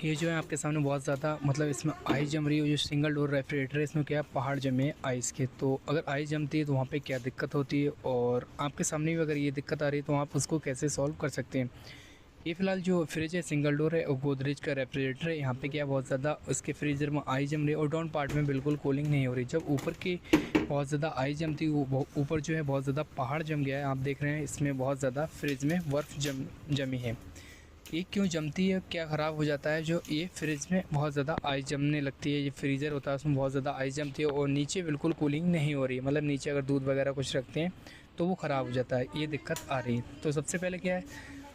ये जो है आपके सामने बहुत ज़्यादा मतलब इसमें आइस जम रही है। जो सिंगल डोर रेफ्रिजरेटर है इसमें क्या है, पहाड़ जमे हैं आइस के। तो अगर आइस जमती है तो वहाँ पे क्या दिक्कत होती है, और आपके सामने भी अगर ये दिक्कत आ रही है तो आप उसको कैसे सॉल्व कर सकते हैं। ये फ़िलहाल जो फ्रिज है सिंगल डोर है और गोदरेज का रेफ्रिजरेटर है। यहाँ पे क्या बहुत ज़्यादा उसके फ्रीज़र में आइस जम रही है और डाउन पार्ट में बिल्कुल कूलिंग नहीं हो रही। जब ऊपर की बहुत ज़्यादा आइस जमती है, वो ऊपर जो है बहुत ज़्यादा पहाड़ जम गया है। आप देख रहे हैं इसमें बहुत ज़्यादा फ्रिज में बर्फ़ जमी है। ये क्यों जमती है, क्या ख़राब हो जाता है, जो ये फ्रिज में बहुत ज़्यादा आइस जमने लगती है। ये फ्रीज़र होता है उसमें बहुत ज़्यादा आइस जमती है और नीचे बिल्कुल कूलिंग नहीं हो रही है। मतलब नीचे अगर दूध वगैरह कुछ रखते हैं तो वो ख़राब हो जाता है। ये दिक्कत आ रही है। तो सबसे पहले क्या है,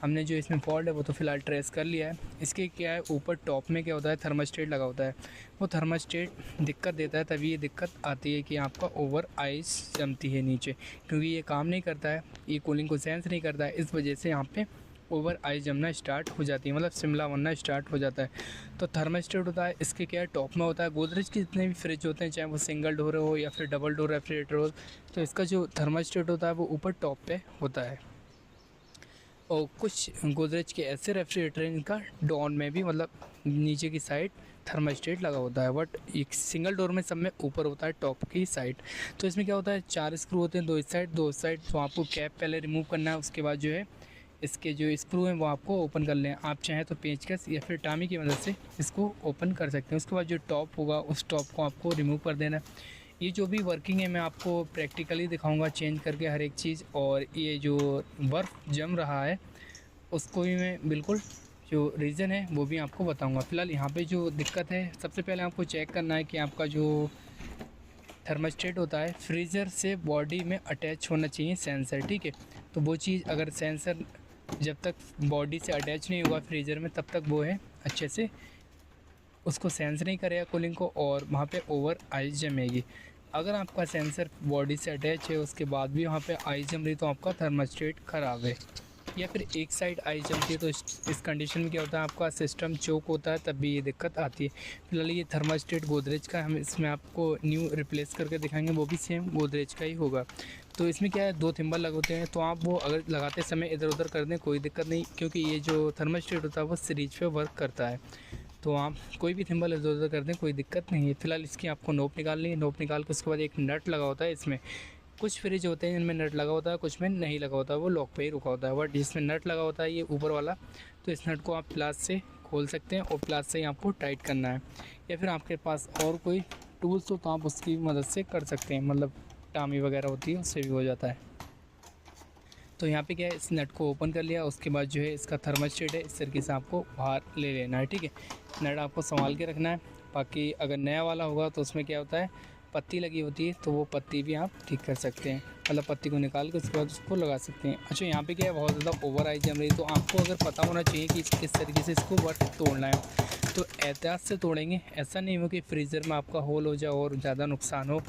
हमने जो इसमें फॉल्ट है वो तो फ़िलहाल ट्रेस कर लिया है। इसके क्या है, ऊपर टॉप में क्या होता है, थर्मास्टेट लगा होता है। वो थर्मास्टेट दिक्कत देता है, तभी ये दिक्कत आती है कि आपका ओवर आइस जमती है नीचे, क्योंकि ये काम नहीं करता है, ये कूलिंग को सेंस नहीं करता है। इस वजह से यहाँ पे ओवर आइस जमना स्टार्ट हो जाती है, मतलब शिमला बनना स्टार्ट हो जाता है। तो थर्मास्टेट होता है, इसके क्या है टॉप में होता है। गोदरेज के जितने भी फ्रिज होते हैं, चाहे वो सिंगल डोर हो या फिर डबल डोर रेफ्रिजरेटर हो, तो इसका जो थर्मास्टेट होता है वो ऊपर टॉप पे होता है। और कुछ गोदरेज के ऐसे रेफ्रिजरेटर हैं इनका डाउन में भी, मतलब नीचे की साइड थर्मास्टेट लगा होता है, बट एक सिंगल डोर में सब में ऊपर होता है टॉप की साइड। तो इसमें क्या होता है, 4 स्क्रू होते हैं, दो इस साइड दो इस साइड। तो आपको कैप पहले रिमूव करना है, उसके बाद जो है इसके जो स्क्रू हैं वो आपको ओपन कर लें। आप चाहें तो पेंचकस या फिर टामी की मदद से इसको ओपन कर सकते हैं। उसके बाद जो टॉप होगा उस टॉप को आपको रिमूव कर देना है। ये जो भी वर्किंग है मैं आपको प्रैक्टिकली दिखाऊंगा चेंज करके हर एक चीज़। और ये जो बर्फ़ जम रहा है उसको भी मैं बिल्कुल जो रीज़न है वो भी आपको बताऊंगा। फ़िलहाल यहाँ पे जो दिक्कत है, सबसे पहले आपको चेक करना है कि आपका जो थर्मास्टेट होता है फ्रीज़र से बॉडी में अटैच होना चाहिए सेंसर, ठीक है। तो वो चीज़ अगर सेंसर जब तक बॉडी से अटैच नहीं हुआ फ्रीज़र में, तब तक वो है अच्छे से उसको सेंस नहीं करेगा कूलिंग को, और वहाँ पे ओवर आइस जमेगी। अगर आपका सेंसर बॉडी से अटैच है उसके बाद भी वहाँ पे आइस जम रही तो आपका थर्मास्टेट ख़राब है। या फिर एक साइड आइस जमती है तो इस कंडीशन में क्या होता है, आपका सिस्टम चोक होता है, तब भी ये दिक्कत आती है। फिलहाल ये थर्मास्टेट गोदरेज का हम इसमें आपको न्यू रिप्लेस करके दिखाएंगे, वो भी सेम गोदरेज का ही होगा। तो इसमें क्या है, 2 थिम्बल लगे होते हैं, तो आप वो अगर लगाते समय इधर उधर कर दें कोई दिक्कत नहीं, क्योंकि ये जो थर्मास्टेट होता है वो सीरीज पे वर्क करता है। तो आप कोई भी थिम्बल इधर उधर कर दें कोई दिक्कत नहीं है। फिलहाल इसकी आपको नोप निकालनी है। नोप निकाल के उसके बाद एक नट लगा होता है इसमें। कुछ फ्रिज होते हैं जिनमें नट लगा होता है, कुछ में नहीं लगा होता है, वो लॉक पे ही रुका होता है। बट जिसमें नट लगा होता है ये ऊपर वाला, तो इस नट को आप प्लास से खोल सकते हैं और प्लास से ही आपको टाइट करना है। या फिर आपके पास और कोई टूल्स हो तो आप उसकी मदद से कर सकते हैं, मतलब टामी वगैरह होती है उससे भी हो जाता है। तो यहाँ पे क्या है, इस नट को ओपन कर लिया, उसके बाद जो है इसका थर्मास्टेट है इस तरीके से आपको बाहर ले लेना है, ठीक है। नट आपको संभाल के रखना है। बाकी अगर नया वाला होगा तो उसमें क्या होता है, पत्ती लगी होती है, तो वो पत्ती भी आप ठीक कर सकते हैं, मतलब पत्ती को निकाल के उसके बाद उसको लगा सकते हैं। अच्छा यहाँ पे क्या है, बहुत ज़्यादा ओवर आइस जम रही है, तो आपको अगर पता होना चाहिए कि किस तरीके से इसको वर्क तोड़ना है, तो एहतियात से तोड़ेंगे। ऐसा नहीं हो कि फ्रीज़र में आपका होल हो जाए और ज़्यादा नुकसान हो।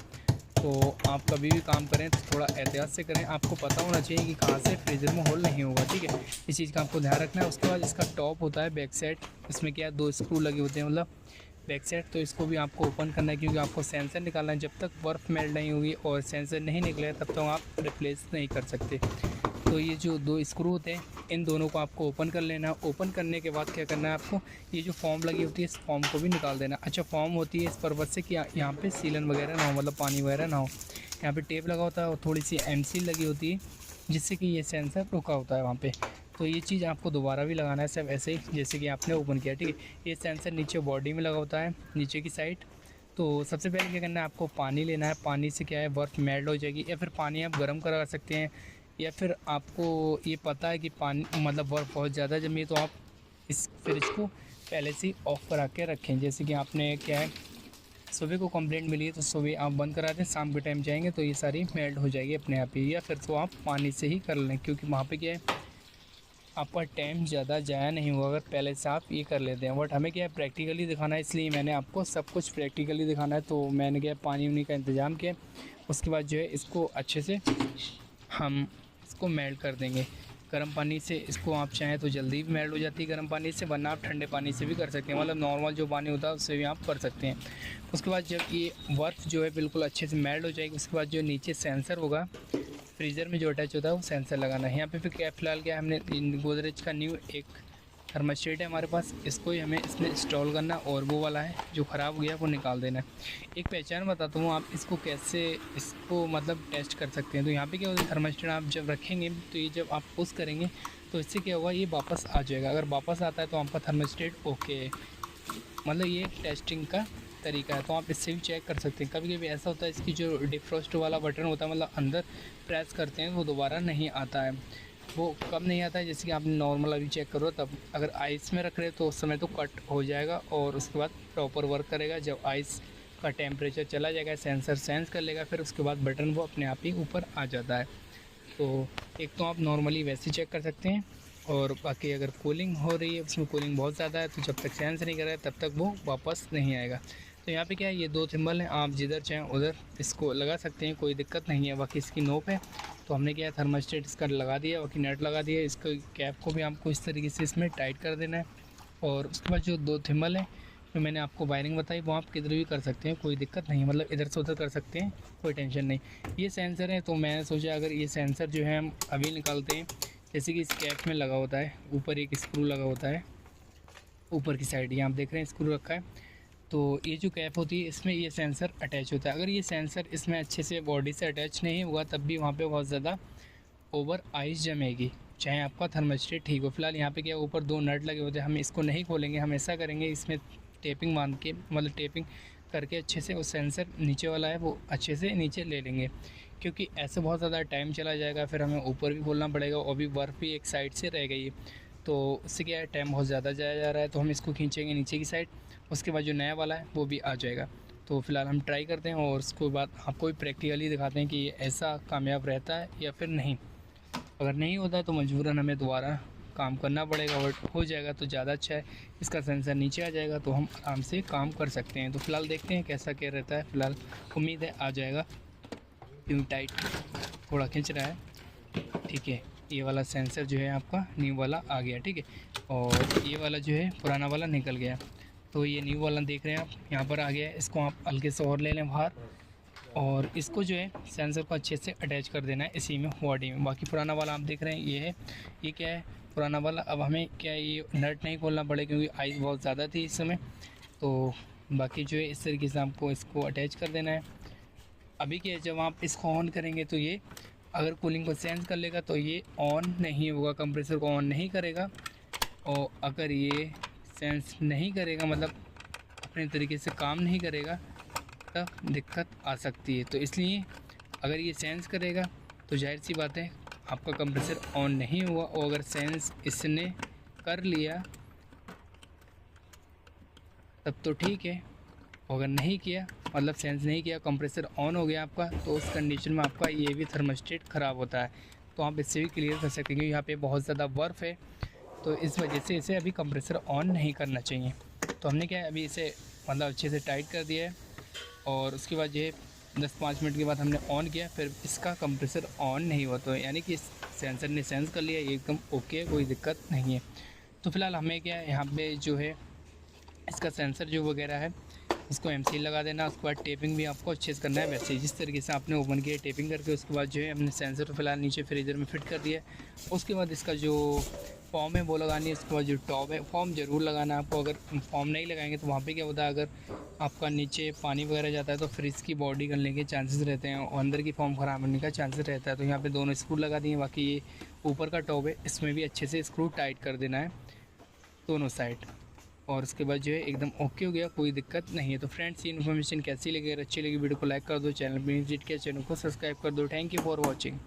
तो आप कभी भी काम करें तो थोड़ा एहतियात से करें। आपको पता होना चाहिए कि कहाँ से फ्रीज़र में होल नहीं होगा, ठीक है। इस चीज़ का आपको ध्यान रखना है। उसके बाद इसका टॉप होता है बैक साइड, इसमें क्या है 2 स्क्रू लगे होते हैं, मतलब बैक साइड। तो इसको भी आपको ओपन करना है, क्योंकि आपको सेंसर निकालना है। जब तक बर्फ़ मेल्ट नहीं होगी और सेंसर नहीं निकले तब तक आप रिप्लेस नहीं कर सकते। तो ये जो 2 स्क्रू होते हैं इन दोनों को आपको ओपन कर लेना। ओपन करने के बाद क्या करना है आपको, ये जो फॉर्म लगी होती है इस फॉर्म को भी निकाल देना। अच्छा फॉर्म होती है इस पर्पज़ से कि यहाँ पे सीलन वगैरह ना हो, मतलब पानी वगैरह ना हो। यहाँ पे टेप लगा होता है और थोड़ी सी एमसील लगी होती है, जिससे कि ये सेंसर रुका होता है वहाँ पे। तो ये चीज़ आपको दोबारा भी लगाना है, सब ऐसे ही जैसे कि आपने ओपन किया, ठीक है। ये सेंसर नीचे बॉडी में लगा होता है नीचे की साइड। तो सबसे पहले क्या करना है, आपको पानी लेना है। पानी से क्या है बर्फ़ मेल्ट हो जाएगी, या फिर पानी आप गर्म करा सकते हैं। या फिर आपको ये पता है कि पानी मतलब बर्फ़ बहुत ज़्यादा जमी है, तो आप इस फ्रिज को पहले से ही ऑफ़ करा के रखें। जैसे कि आपने क्या है, सुबह को कंप्लेंट मिली है तो सुबह आप बंद करा दें, शाम के टाइम जाएंगे तो ये सारी मेल्ट हो जाएगी अपने आप ही। या फिर तो आप पानी से ही कर लें, क्योंकि वहाँ पे क्या है आपका टाइम ज़्यादा ज़ाया नहीं हुआ अगर पहले से आप ये कर लेते हैं। बट हमें क्या है प्रैक्टिकली दिखाना है, इसलिए मैंने आपको सब कुछ प्रैक्टिकली दिखाना है। तो मैंने क्या है पानी उनी का इंतज़ाम किया। उसके बाद जो है इसको अच्छे से हम इसको मेल्ट कर देंगे गर्म पानी से। इसको आप चाहें तो जल्दी भी मेल्ट हो जाती है गर्म पानी से, वरना आप ठंडे पानी से भी कर सकते हैं, मतलब नॉर्मल जो पानी होता है उससे भी आप कर सकते हैं। उसके बाद जब ये बर्फ़ जो है बिल्कुल अच्छे से मेल्ट हो जाएगी, उसके बाद जो नीचे सेंसर होगा फ्रीज़र में जो अटैच होता है वो सेंसर लगाना है। यहाँ पे फिर क्या फ़िलहाल क्या हमने गोदरेज का न्यू एक थर्मास्टेट है हमारे पास, इसको ही हमें इसमें इंस्टॉल करना है और वो वाला है जो ख़राब हो गया वो निकाल देना है। एक पहचान बताता हूँ, आप इसको कैसे इसको मतलब टेस्ट कर सकते हैं। तो यहाँ पे क्या होता है, थर्मास्टेट आप जब रखेंगे तो ये जब आप पुश करेंगे तो इससे क्या होगा, ये वापस आ जाएगा। अगर वापस आता है तो आपका थर्मास्टेट ओके है, मतलब ये टेस्टिंग का तरीका है। तो आप इससे भी चेक कर सकते हैं। कभी कभी ऐसा होता है इसकी जो डिफ्रॉस्ट वाला बटन होता है, मतलब अंदर प्रेस करते हैं वो दोबारा नहीं आता है। वो कब नहीं आता है, जैसे कि आपने नॉर्मल अभी चेक करो तब। अगर आइस में रख रहे हो तो उस समय तो कट हो जाएगा और उसके बाद प्रॉपर वर्क करेगा। जब आइस का टेम्परेचर चला जाएगा, सेंसर सेंस कर लेगा, फिर उसके बाद बटन वो अपने आप ही ऊपर आ जाता है। तो एक तो आप नॉर्मली वैसे चेक कर सकते हैं, और बाकी अगर कूलिंग हो रही है, उसमें कूलिंग बहुत ज़्यादा है, तो जब तक सेंस नहीं कर रहा है तब तक वो वापस नहीं आएगा। तो यहाँ पे क्या है, ये दो सिंबल हैं, आप जिधर चाहें उधर इसको लगा सकते हैं, कोई दिक्कत नहीं है। बाकी इसकी नोक है, तो हमने क्या है थर्मास्टेट इसका लगा दिया, बाकी नट लगा दिया। इसका कैप को भी आपको इस तरीके से इसमें टाइट कर देना है। और उसके बाद जो दो थिम्बल हैं जो मैंने आपको वायरिंग बताई, वो आप किधर भी कर सकते हैं, कोई दिक्कत नहीं है, मतलब इधर से उधर कर सकते हैं, कोई टेंशन नहीं। ये सेंसर है, तो मैंने सोचा अगर ये सेंसर जो है हम अभी निकालते हैं, जैसे कि इस कैप में लगा होता है, ऊपर एक स्क्रू लगा होता है, ऊपर की साइड ये आप देख रहे हैं स्क्रू रखा है। तो ये जो कैप होती है इसमें ये सेंसर अटैच होता है। अगर ये सेंसर इसमें अच्छे से बॉडी से अटैच नहीं हुआ तब भी वहाँ पे बहुत ज़्यादा ओवर आइस जमेगी, चाहे आपका थर्मास्टेट ठीक हो। फिलहाल यहाँ पे क्या ऊपर दो नट लगे होते हैं, हम इसको नहीं खोलेंगे, हम ऐसा करेंगे इसमें टेपिंग बांध के, मतलब टेपिंग करके अच्छे से वो सेंसर नीचे वाला है वो अच्छे से नीचे ले लेंगे, क्योंकि ऐसे बहुत ज़्यादा टाइम चला जाएगा, फिर हमें ऊपर भी खोलना पड़ेगा और भी बर्फ़ भी एक साइड से रह गई है, तो उससे क्या है टाइम बहुत ज़्यादा जाया जा रहा है। तो हम इसको खींचेंगे नीचे की साइड, उसके बाद जो नया वाला है वो भी आ जाएगा। तो फिलहाल हम ट्राई करते हैं और उसके बाद आपको भी प्रैक्टिकली दिखाते हैं कि ये ऐसा कामयाब रहता है या फिर नहीं। अगर नहीं होता है तो मजबूरन हमें दोबारा काम करना पड़ेगा, और हो जाएगा तो ज़्यादा अच्छा है। इसका सेंसर नीचे आ जाएगा तो हम आराम से काम कर सकते हैं। तो फिलहाल देखते हैं कैसा क्या रहता है। फिलहाल उम्मीद है आ जाएगा, क्योंकि टाइट थोड़ा खींच रहा है। ठीक है, ये वाला सेंसर जो है आपका न्यू वाला आ गया, ठीक है, और ये वाला जो है पुराना वाला निकल गया। तो ये न्यू वाला देख रहे हैं आप यहाँ पर आ गया है। इसको आप हल्के से और ले लें बाहर, और इसको जो है सेंसर को अच्छे से अटैच कर देना है इसी में, बॉडी में। बाकी पुराना वाला आप देख रहे हैं ये है, ये क्या है पुराना वाला। अब हमें क्या है ये नट नहीं खोलना पड़े क्योंकि आइस बहुत ज़्यादा थी इस समय। तो बाकी जो है इस तरीके से आपको इसको अटैच कर देना है। अभी क्या है, जब आप इसको ऑन करेंगे तो ये अगर कूलिंग को सेंस कर लेगा तो ये ऑन नहीं होगा, कंप्रेसर को ऑन नहीं करेगा। और अगर ये सेंस नहीं करेगा, मतलब अपने तरीके से काम नहीं करेगा, तब दिक्कत आ सकती है। तो इसलिए अगर ये सेंस करेगा तो जाहिर सी बात है आपका कंप्रेसर ऑन नहीं हुआ, और अगर सेंस इसने कर लिया तब तो ठीक है, और अगर नहीं किया, मतलब सेंस नहीं किया, कंप्रेसर ऑन हो गया आपका, तो उस कंडीशन में आपका ये भी थर्मास्टेट ख़राब होता है। तो आप इससे भी क्लियर कर सकते हैं, क्योंकि यहाँ पे बहुत ज़्यादा बर्फ़ है, तो इस वजह से इसे अभी कंप्रेसर ऑन नहीं करना चाहिए। तो हमने क्या है अभी इसे मतलब अच्छे से टाइट कर दिया है, और उसके बाद ये 10-5 मिनट के बाद हमने ऑन किया, फिर इसका कंप्रेसर ऑन नहीं हुआ, तो यानी कि सेंसर ने सेंस कर लिया, ये एकदम ओके है, कोई दिक्कत नहीं है। तो फिलहाल हमें क्या है यहाँ पे जो है इसका सेंसर जो वगैरह है इसको एम सील लगा देना। उसके बाद टेपिंग भी आपको अच्छे से करना है, वैसे जिस तरीके से आपने ओपन किया टेपिंग करके। उसके बाद जो है हमने सेंसर तो फिलहाल नीचे फ्रीज़र में फिट कर दिया है। उसके बाद इसका जो फॉर्म है वो लगानी है। उसके बाद जो टॉप है, फॉर्म ज़रूर लगाना है आपको। अगर फॉर्म नहीं लगाएंगे तो वहाँ पे क्या होता है, अगर आपका नीचे पानी वगैरह जाता है तो फ्रिज की बॉडी गलने के चांसेस रहते हैं और अंदर की फॉर्म ख़राब होने का चांसेस रहता है। तो यहाँ पे दोनों स्क्रू लगा दिए। बाकी ये ऊपर का टॉप है, इसमें भी अच्छे से स्क्रू टाइट कर देना है दोनों साइड, और उसके बाद जो है एकदम ओके हो गया, कोई दिक्कत नहीं है। तो फ्रेंड्स ये इन्फॉर्मेशन कैसी लगी, अगर अच्छी लगी वीडियो को लाइक कर दो, चैनल पर विजिट किया चैनल को सब्सक्राइब कर दो। Thank you for watching.